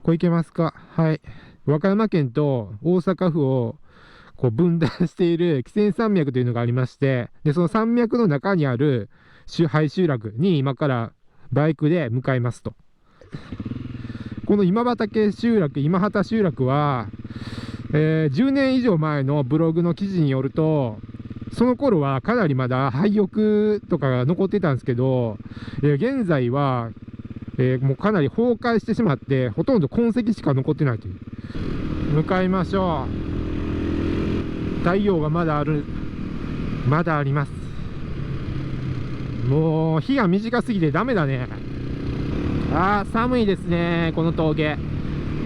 これ行けますか？はい。和歌山県と大阪府をこう分断している紀仙山脈というのがありまして、で、その山脈の中にある廃集落に今からバイクで向かいますと。この今畑集落、今畑集落は、10年以上前のブログの記事によると、その頃はかなりまだ廃屋とかが残ってたんですけど、現在は、もうかなり崩壊してしまって、ほとんど痕跡しか残ってないという。向かいましょう。太陽がまだある。まだあります。もう日が短すぎてダメだね。寒いですね、この峠。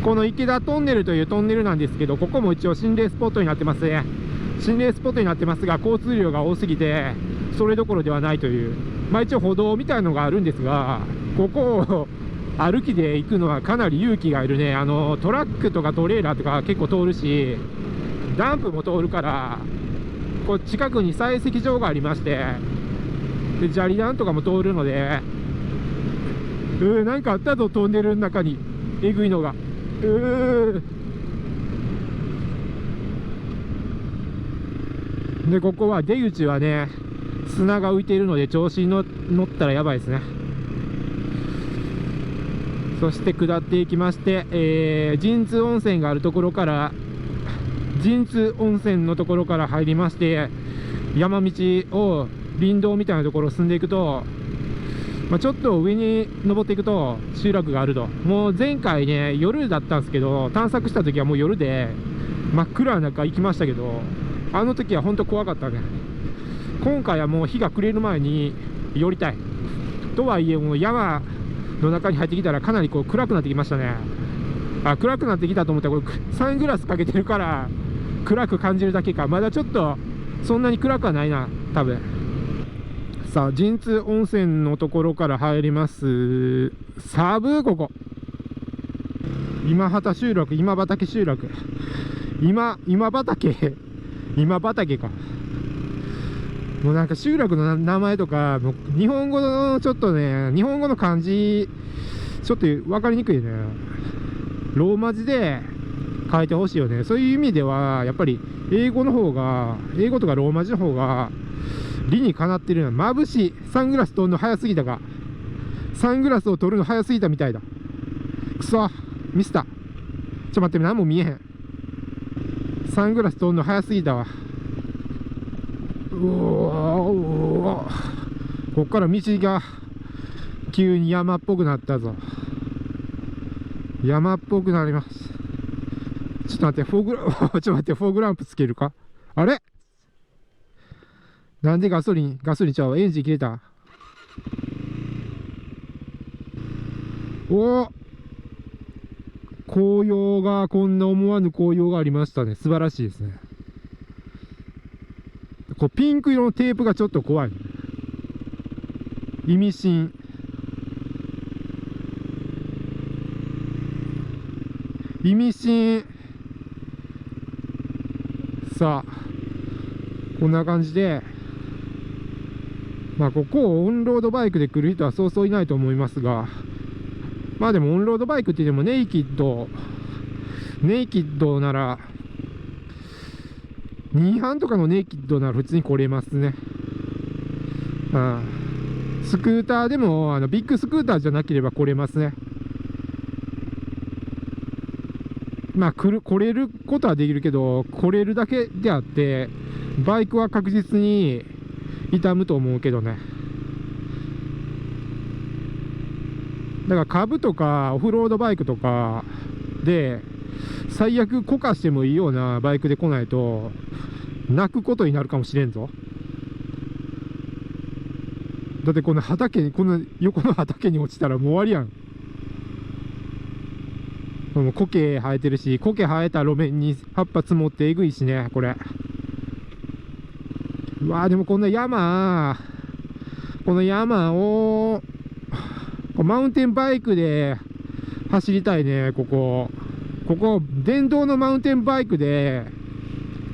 この池田トンネルというトンネルなんですけど、ここも一応心霊スポットになってますね。心霊スポットになってますが、交通量が多すぎて、それどころではないという。一応歩道みたいなのがあるんですが、ここを歩きで行くのはかなり勇気がいるね。トラックとかトレーラーとか結構通るし、ダンプも通るから、こう近くに採石場がありまして、で砂利弾とかも通るので、なんかあったぞ、トンネルの中に。えぐいのが。で、ここは出口はね、砂が浮いているので、調子に乗ったらやばいですね。そして下っていきまして、神通温泉があるところから、神通温泉のところから入りまして、山道を林道みたいなところを進んでいくと、ちょっと上に登っていくと集落があると。もう前回ね、夜だったんですけど、探索した時はもう夜で真っ暗な中行きましたけど、あの時は本当怖かったね。今回はもう日が暮れる前に寄りたい。とはいえ、もう山の中に入ってきたらかなりこう暗くなってきましたね。暗くなってきたと思ったら、これサングラスかけてるから暗く感じるだけか。まだちょっとそんなに暗くはないな、多分。さあ、神通温泉のところから入ります。ここ。今畑集落、今畑集落。今畑か。もうなんか集落の名前とか、もう日本語のちょっとね、日本語の漢字、ちょっと分かりにくいね。ローマ字で書いてほしいよね。そういう意味では、やっぱり英語とかローマ字の方が、理にかなってるよ。眩しい。サングラス取るの早すぎたか。サングラスを取るの早すぎたみたいだ。くそ、ミスった。待って、何も見えへん。サングラス取るの早すぎたわ。こっから道が急に山っぽくなったぞ。山っぽくなります。ちょっと待って、フォグランプつけるか。あれ、なんでガソリンちゃうわ。エンジン切れた。紅葉が、こんな思わぬ紅葉がありましたね。素晴らしいですね。こうピンク色のテープがちょっと怖い。意味深。さあ、こんな感じで、ここをオンロードバイクで来る人はそうそういないと思いますが、でもオンロードバイクって言ってもネイキッドなら、2班とかのネイキッドなら普通に来れますね。スクーターでも、ビッグスクーターじゃなければ来れますね。来れることはできるけど、来れるだけであって、バイクは確実に傷むと思うけどね。だから株とかオフロードバイクとかで最悪こかしてもいいようなバイクで来ないと泣くことになるかもしれんぞ。だってこの横の畑に落ちたらもう終わりやん。もう苔生えてるし、苔生えた路面に葉っぱ積もってえぐいしね、これ。うわー、でもこの山をマウンテンバイクで走りたいね。ここ電動のマウンテンバイクで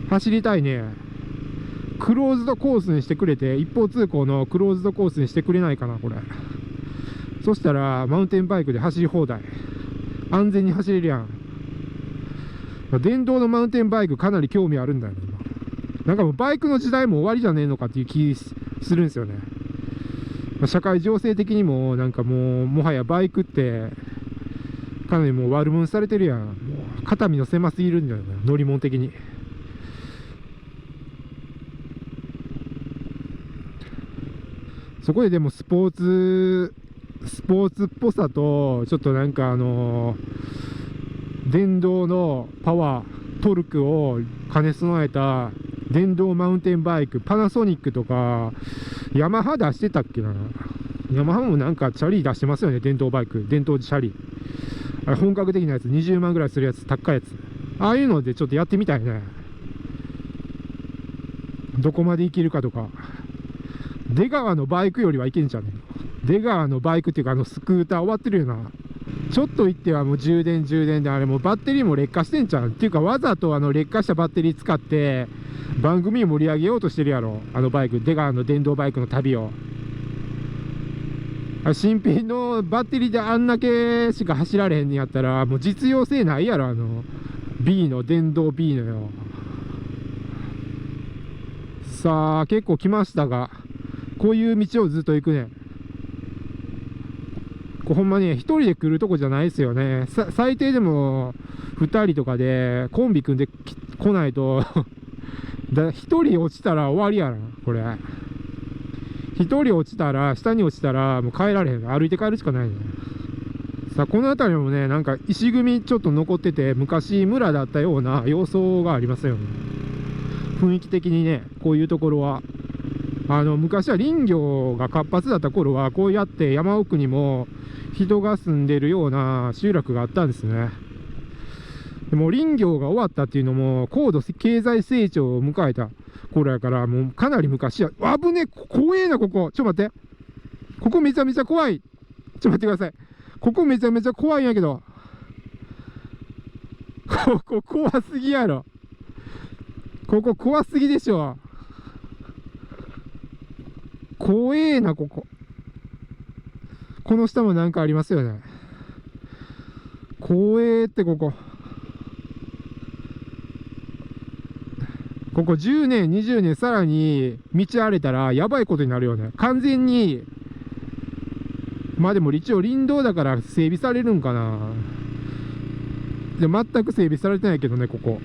走りたいね。クローズドコースにしてくれて、一方通行のクローズドコースにしてくれないかな、これ。そしたらマウンテンバイクで走り放題。安全に走れるやん。電動のマウンテンバイクかなり興味あるんだよね、今。なんかもうバイクの時代も終わりじゃねえのかっていう気するんですよね。社会情勢的にも、なんかもう、もはやバイクって、かなりもう悪者されてるやん。もう肩身の狭すぎるんだよね、乗り物的に。そこででもスポーツっぽさと、ちょっとなんか電動のパワー、トルクを兼ね備えた電動マウンテンバイク、パナソニックとか、ヤマハ出してたっけな。ヤマハもなんかチャリ出してますよね、電動バイク、電動チャリ。あれ本格的なやつ、20万ぐらいするやつ、高いやつ。ああいうのでちょっとやってみたいね。どこまでいけるかとか。出川のバイクよりはいけんじゃねえの。出川のバイクっていうか、スクーター終わってるよな。ちょっと行ってはもう充電で、あれもうバッテリーも劣化してんちゃうっていうか、わざと劣化したバッテリー使って番組を盛り上げようとしてるやろ、バイク、出川の電動バイクの旅を。新品のバッテリーであんだけしか走られへんのやったら、もう実用性ないやろ、B の電動 B のよ。さあ結構来ましたが、こういう道をずっと行くね。ほんまに一人で来るとこじゃないですよね。最低でも2人とかでコンビ組んで来ないと1人落ちたら終わりやろこれ。1人落ちたら、下に落ちたらもう帰られへん。歩いて帰るしかないね。さあこの辺りもね、なんか石組みちょっと残ってて、昔村だったような様相がありますよね。雰囲気的にね、こういうところは昔は林業が活発だった頃は、こうやって山奥にも人が住んでるような集落があったんですね。でも林業が終わったっていうのも、高度経済成長を迎えた頃やから、もうかなり昔や。危ねえ、怖えな、ここ。ちょっと待って。ここめちゃめちゃ怖い。ちょっと待ってください。ここめちゃめちゃ怖いんやけど。ここ怖すぎやろ。ここ怖すぎでしょ。怖えな、ここ。この下もなんかありますよね。怖えって、ここ。ここ10年、20年、さらに道荒れたらやばいことになるよね。完全に、まあでも一応林道だから整備されるんかな。で全く整備されてないけどね、ここ。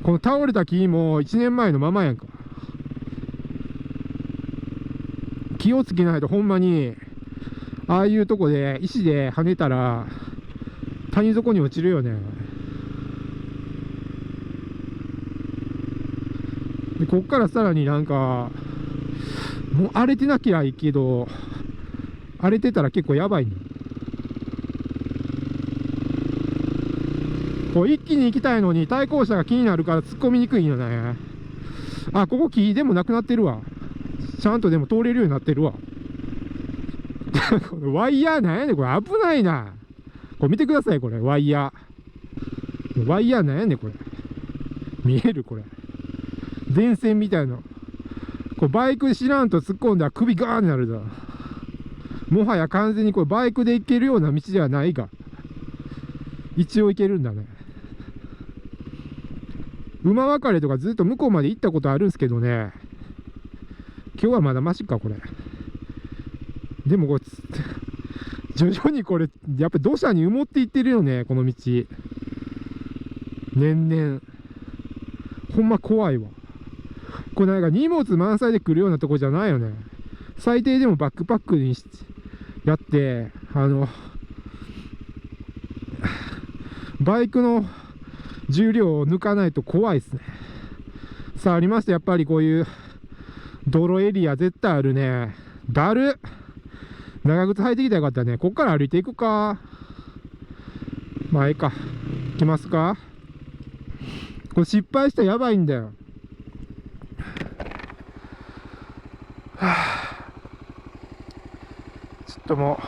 この倒れた木も1年前のままやんか。気をつけないとほんまに、ああいうとこで石で跳ねたら谷底に落ちるよね。でこっからさらになんかもう荒れてなきゃいいけど、荒れてたら結構やばいね。こう一気に行きたいのに対向車が気になるから突っ込みにくいよね。あ、ここ木でもなくなってるわ。ちゃんとでも通れるようになってるわ。このワイヤーなんやねん、これ危ないな。これ見てください、これワイヤー。ワイヤーなんやねん、これ。見えるこれ。電線みたいな。これバイク知らんと突っ込んだら首ガーンになるだ。もはや完全にこれバイクで行けるような道ではないが。一応行けるんだね。馬別れとかずっと向こうまで行ったことあるんですけどね。今日はまだマシか、これ。でもこれ、徐々にこれ、やっぱり土砂に埋もっていってるよね、この道。年々。ほんま怖いわ。これなんか荷物満載で来るようなとこじゃないよね。最低でもバックパックにやって、バイクの重量を抜かないと怖いですね。さあ、ありました。やっぱりこういう泥エリア絶対あるね。だるっ。長靴履いてきたらよかったね。こっから歩いていくか。まあ、ええか。行きますか。これ失敗したらやばいんだよ。はあ、ちょっとも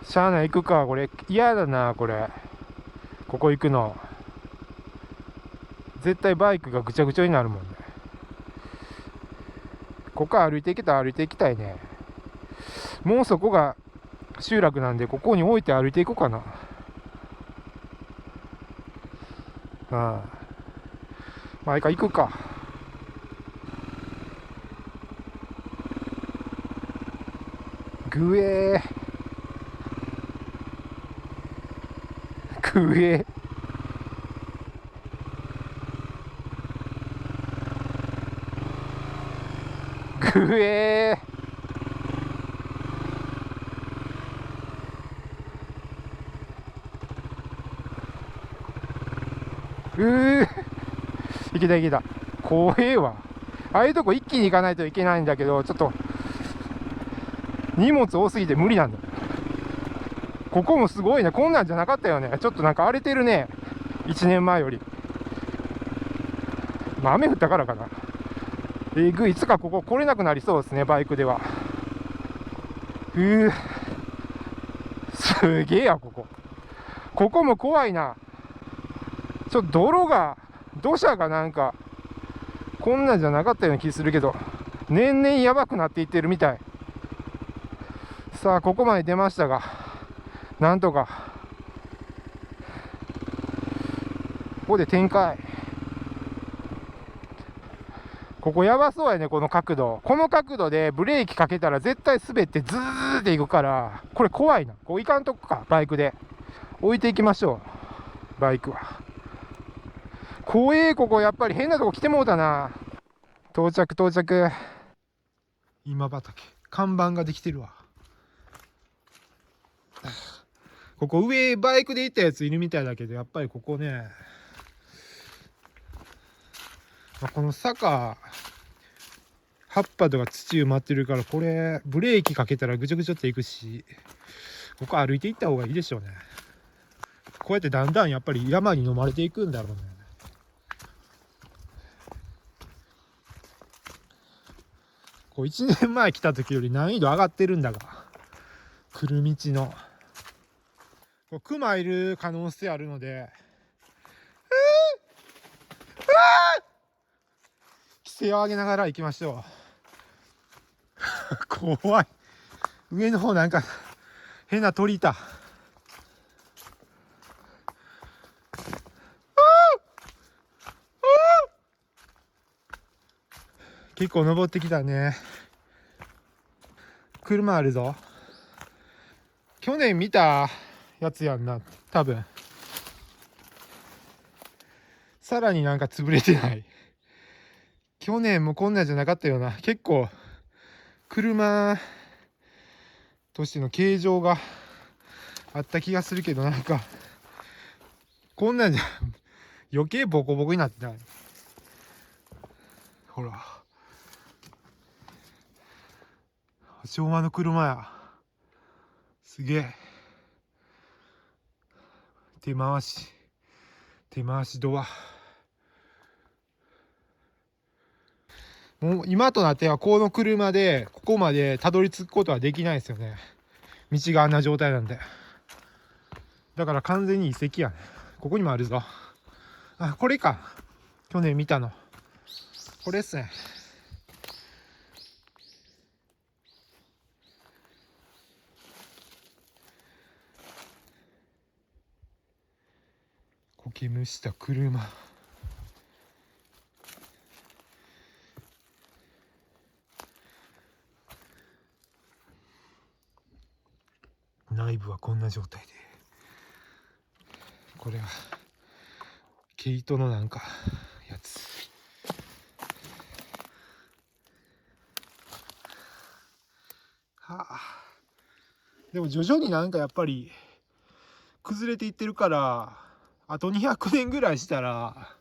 う、しゃあない行くか。これ、嫌だな、これ。ここ行くの。絶対バイクがぐちゃぐちゃになるもんね。ここから歩いていけたら歩いていきたいね。もうそこが集落なんで、ここに置いて歩いていこうかな。まあいいか、行くか。ぐえーぐえーぐえーいけたいけた。怖えわ。ああいうとこ一気に行かないといけないんだけど、ちょっと荷物多すぎて無理なんだ。ここもすごいね。こんなんじゃなかったよね。ちょっとなんか荒れてるね。1年前より。まあ雨降ったからかな。いつかここ来れなくなりそうですね、バイクでは。すげえや、ここ。ここも怖いな。ちょっと土砂がなんか、こんなんじゃなかったような気するけど、年々やばくなっていってるみたい。さあ、ここまで出ましたが、なんとか、ここで展開。ここやばそうやね、この角度。この角度でブレーキかけたら絶対滑ってズーっていくから、これ怖いな。こういかんとこか、バイクで。置いていきましょう、バイクは。怖え、ここやっぱり変なとこ来てもうたな。到着。今畑。看板ができてるわ。ここ上バイクで行ったやついるみたいだけど、やっぱりここね、この坂、葉っぱとか土埋まってるから、これブレーキかけたらぐちょぐちょっていくし、ここ歩いていった方がいいでしょうね。こうやってだんだんやっぱり山に飲まれていくんだろうね。こう1年前来た時より難易度上がってるんだが、来る道のこうクマいる可能性あるので、規制を上げながら行きましょう。怖い。上の方なんか変な鳥いた。結構登ってきたね。車あるぞ。去年見たやつやんな、多分。さらになんか潰れてない。去年もこんなんじゃなかったよな。結構車としての形状があった気がするけど、なんかこんなんじゃ余計ボコボコになってない。ほら、昭和の車や。すげえ。手回しドア。もう今となってはこの車でここまでたどり着くことはできないですよね。道があんな状態なんで。だから完全に遺跡やね。ここにもあるぞ。あ、これか。去年見たの。これっすね。苔むした車。内部はこんな状態で、これは毛糸のなんかやつ。はあ、でも徐々になんかやっぱり崩れていってるから、あと200年ぐらいしたら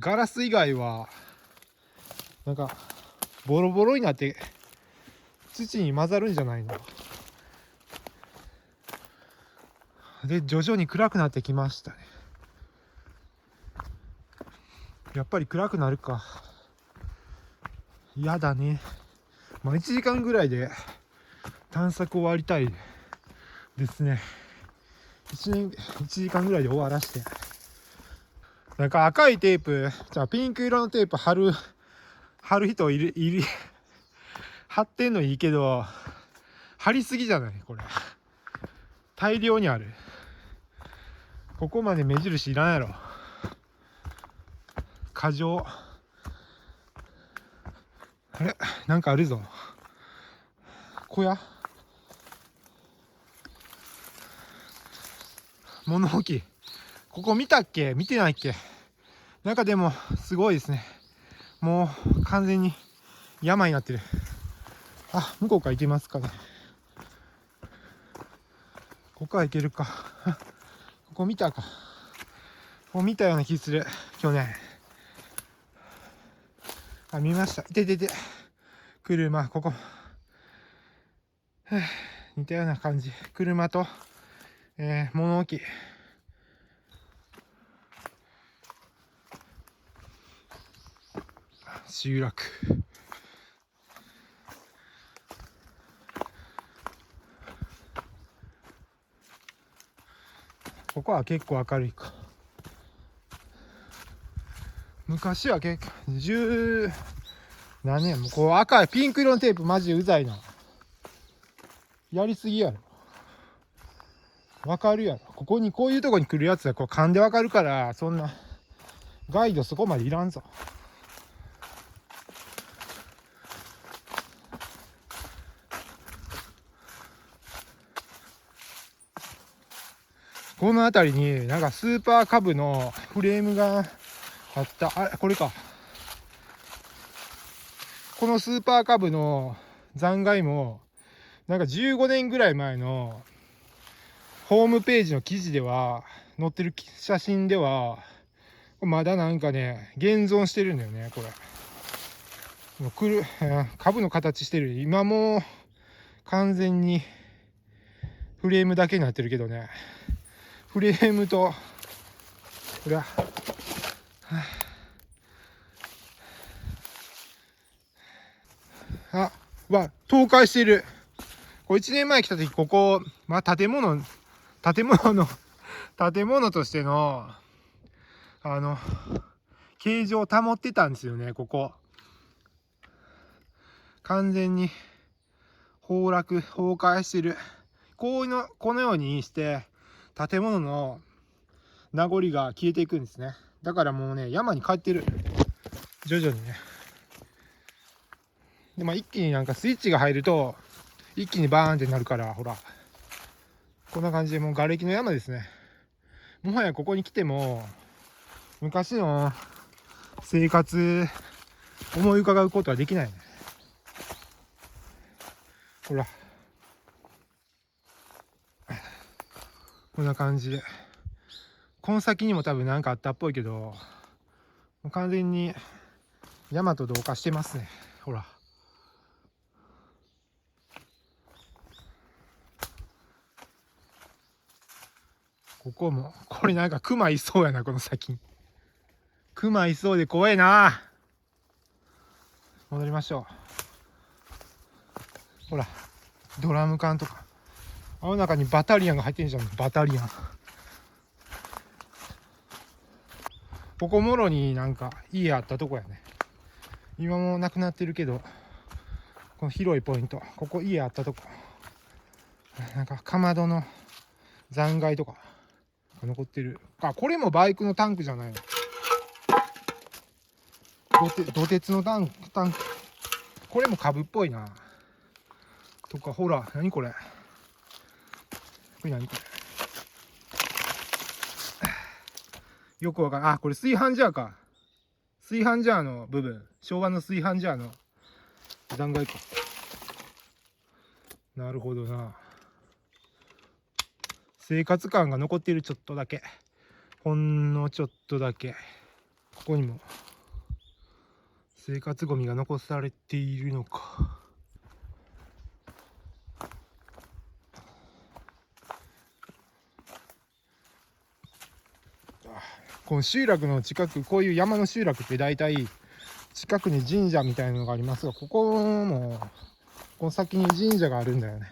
ガラス以外はなんかボロボロになって土に混ざるんじゃないの。で徐々に暗くなってきましたね。やっぱり暗くなるか。嫌だね。まあ1時間ぐらいで探索終わりたいですね。1時間ぐらいで終わらして、なんか赤いテープ、じゃあピンク色のテープ貼る人いる貼ってんのいいけど、張りすぎじゃないこれ。大量にある。ここまで目印いらんやろ。過剰。あれなんかあるぞ。小屋物置。ここ見たっけ見てないっけ。なんかでもすごいですね。もう完全に山になってる。あ、向こうから行けますかね。ここから行けるか。ここ見たか。ここ見たような気する。去年。あ、見ました。いていていて。車、ここ。似たような感じ。車と、物置。集落。ここは結構明るいか。昔は結構10何年もこう赤いピンク色のテープマジうざいな。やりすぎやろ。わかるやろ。ここにこういうとこに来るやつはこう勘でわかるから、そんなガイドそこまでいらんぞ。この辺りになんかスーパーカブのフレームがあった。あれこれか。このスーパーカブの残骸もなんか15年ぐらい前のホームページの記事では載ってる写真ではまだなんかね現存してるんだよね。これもう株の形してる。今もう完全にフレームだけになってるけどね。フレームとこれは倒壊している。これ1年前来た時ここ、まあ、建物としての形状を保ってたんですよね。ここ完全に崩壊してる。このようにして建物の名残が消えていくんですね。だからもうね山に帰ってる。徐々にね。で一気になんかスイッチが入ると一気にバーンってなるから、ほらこんな感じでもう瓦礫の山ですね。もはやここに来ても昔の生活思い浮かぶことはできないね。ほらこんな感じで、この先にも多分何かあったっぽいけど、もう完全に山と同化してますね。ほらここもこれなんかクマいそうやな。この先クマいそうで怖いな。戻りましょう。ほらドラム缶とか、あの中にバタリアンが入ってんじゃん。バタリアン。ここもろになんか家あったとこやね。今もなくなってるけど、この広いポイント、ここ家あったとこ。なんかかまどの残骸とか残ってる。これもバイクのタンクじゃないの。土鉄のタンク。これも株っぽいな。とかほら何これ。これ何これ。よくわかん。これ炊飯ジャーか。炊飯ジャーの部分。昭和の炊飯ジャーの残骸か。なるほどな。生活感が残っている。ちょっとだけ。ほんのちょっとだけ。ここにも生活ゴミが残されているのか。この集落の近く、こういう山の集落って大体近くに神社みたいなのがありますが、ここもこの先に神社があるんだよね。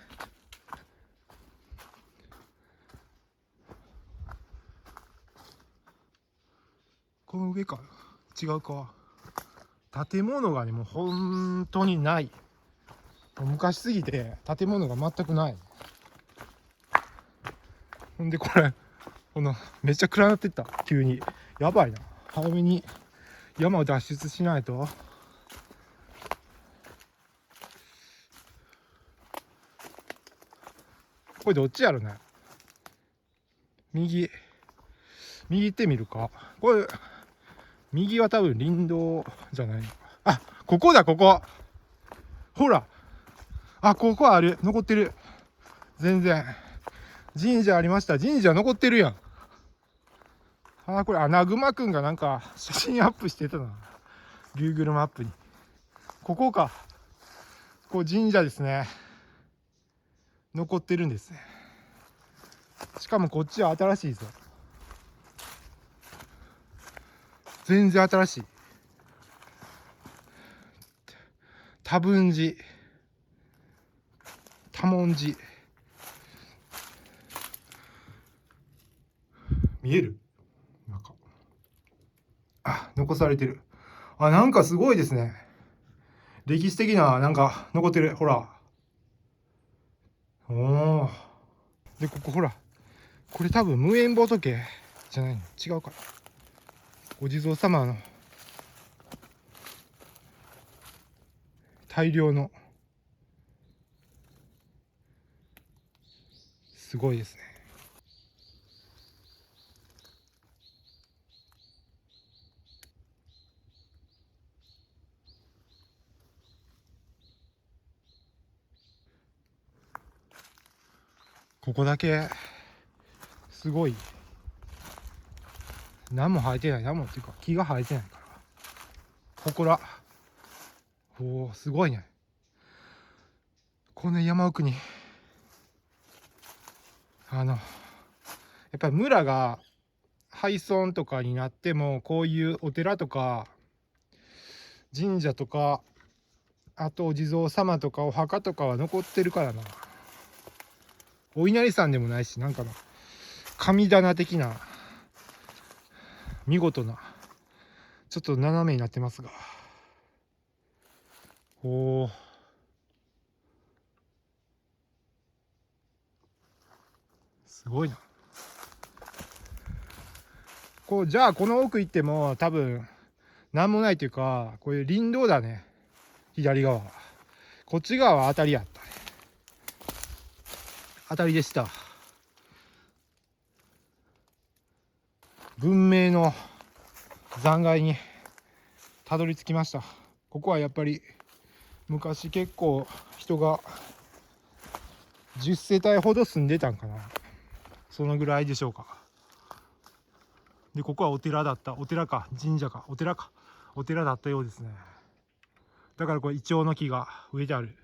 この上か違うか。建物がねもう本当にない。昔すぎて建物が全くない。ほんでこのめっちゃ暗なってった急に。やばいな。早めに山を脱出しないと。これどっちやろね。右行ってみるか。これ右は多分林道じゃないのか。あ、ここだ、ここ。ほら、あ、ここある、残ってる。全然神社ありました。神社残ってるやん。あ、これアナグマくんがなんか写真アップしてたな、 Google マップに。ここか。ここ神社ですね。残ってるんですね。しかもこっちは新しいぞ。全然新しい。多分寺、多聞寺。見える？なんか、あ、残されてる。あ、なんかすごいですね。歴史的ななんか残ってる。ほら。おお。で、ここほら。これ多分無縁仏じゃないの？違うかな。お地蔵様の大量の。すごいですね。ここだけすごい。何も生えてない。何もっていうか木が生えてないから。祠。おお、すごいね。この山奥にやっぱり村が廃村とかになっても、こういうお寺とか神社とか、あとお地蔵様とかお墓とかは残ってるからな。お稲荷さんでもないし、なんかの神棚的な見事な、ちょっと斜めになってますが。おお、すごいな。じゃあこの奥行っても多分何もないというか、こういう林道だね。左側は。こっち側は当たりやったね。当たりでした。文明の残骸にたどり着きました。ここはやっぱり昔結構人が10世帯ほど住んでたんかな。そのぐらいでしょうか。で、ここはお寺だった。お寺か、神社か、お寺か。お寺だったようですね。だからこれイチョウの木が植えてある。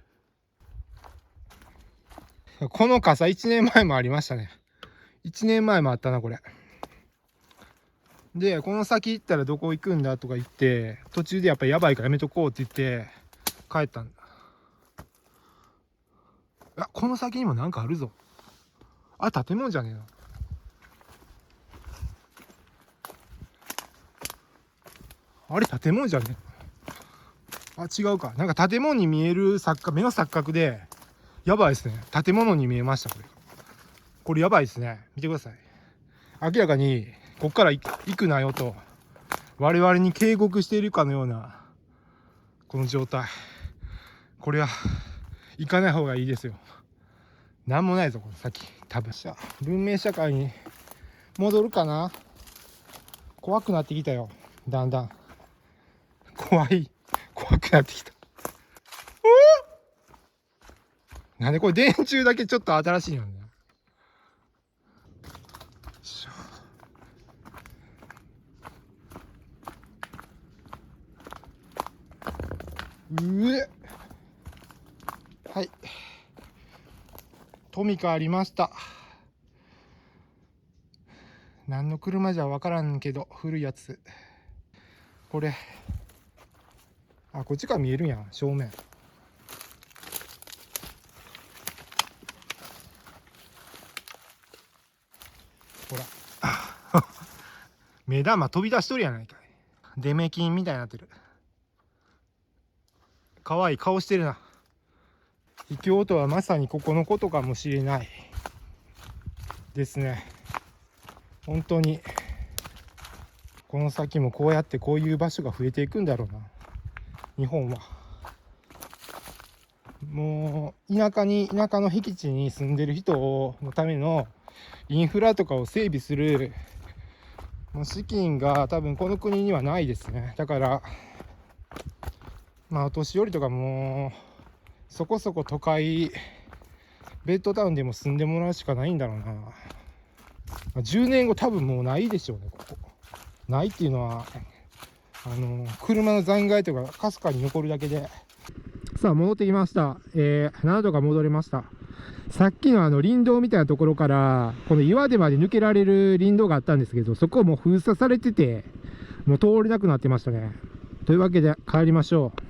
この傘1年前もありましたね。1年前もあったな、これ。で、この先行ったらどこ行くんだとか言って、途中でやっぱやばいからやめとこうって言って帰ったんだ。あ、この先にもなんかあるぞ。あ、建物じゃねえな。あれ建物じゃねえ。あ、違うか。なんか建物に見える目の錯覚で、やばいですね。建物に見えました、これ。これやばいですね。見てください。明らかに、こっから行くなよと、我々に警告しているかのような、この状態。これは、行かない方がいいですよ。なんもないぞ、この先。多分。文明社会に戻るかな。怖くなってきたよ。だんだん。怖くなってきた。なんでこれ電柱だけちょっと新しいのね。はい。トミカありました。何の車じゃ分からんけど、古いやつ。これ。あ、こっちから見えるんやん、正面。ほら。目玉飛び出しとるやないかい。デメキンみたいになってる。かわいい顔してるな。秘境とはまさにここのことかもしれないですね。本当にこの先もこうやってこういう場所が増えていくんだろうな、日本は。もう田舎の僻地に住んでる人のためのインフラとかを整備する資金が多分この国にはないですね。だからお年寄りとかもそこそこ都会ベッドタウンでも住んでもらうしかないんだろうな。10年後多分もうないでしょうね。ここないっていうのは車の残骸とかかすかに残るだけで。さあ戻ってきました。なんとか戻れました。さっきの林道みたいなところからこの岩手まで抜けられる林道があったんですけど、そこもう封鎖されててもう通れなくなってましたね。というわけで帰りましょう。